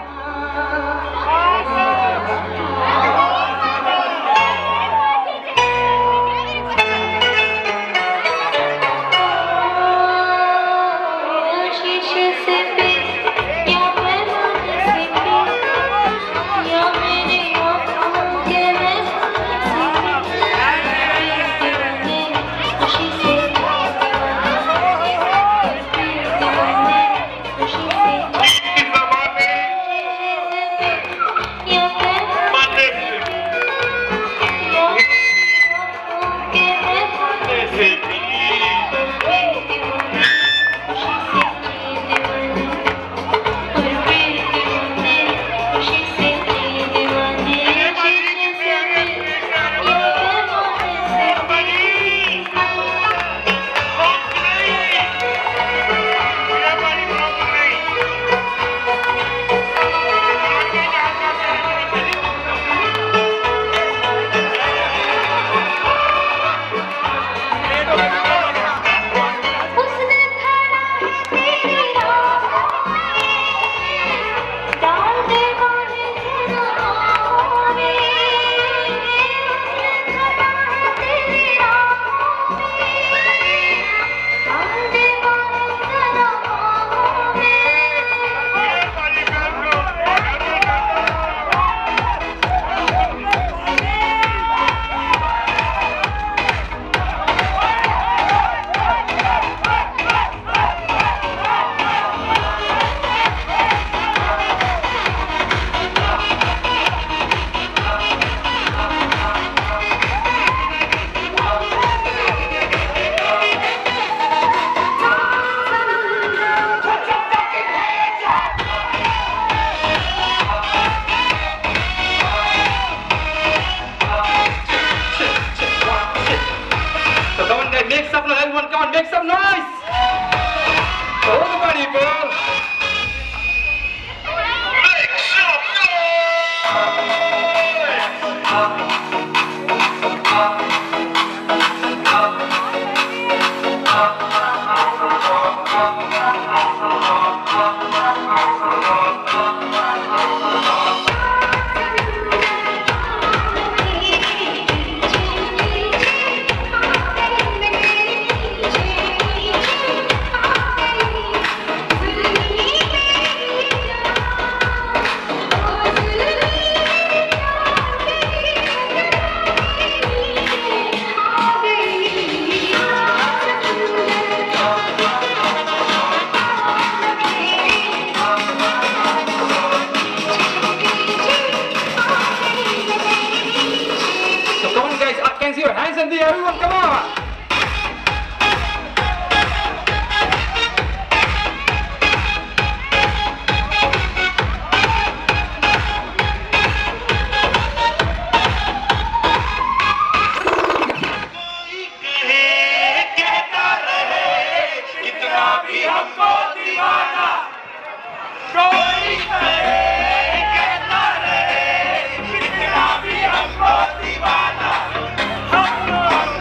Make some noise, everyone, come on, make some noise! Hold the body, girl! Make some everyone, come on!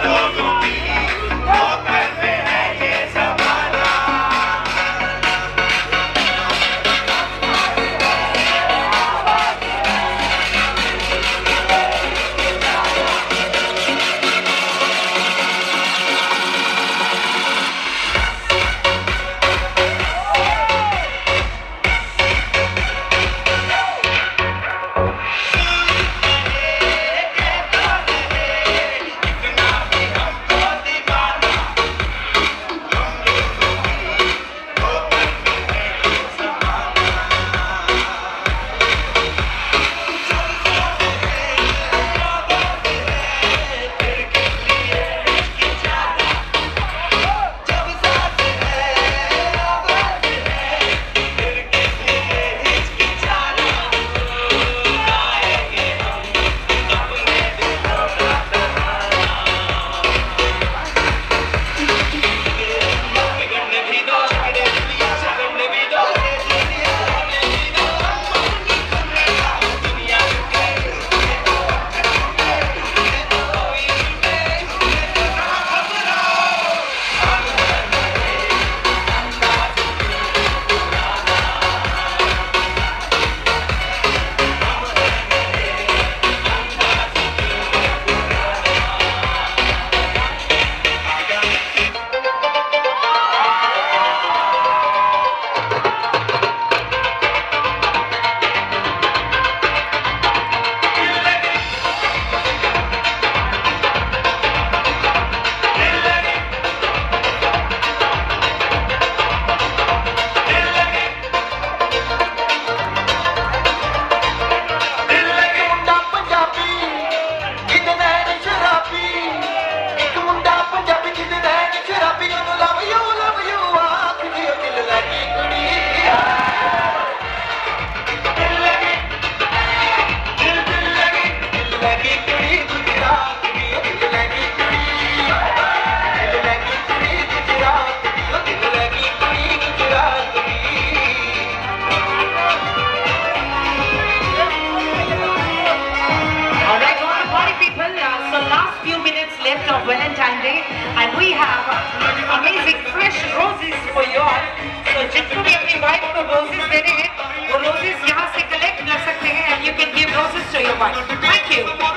No! using fresh roses for you all. So जिनको भी अपनी wife को roses देने हैं, वो roses यहाँ से collect कर सकते हैं and you can give roses to your wife. Thank you.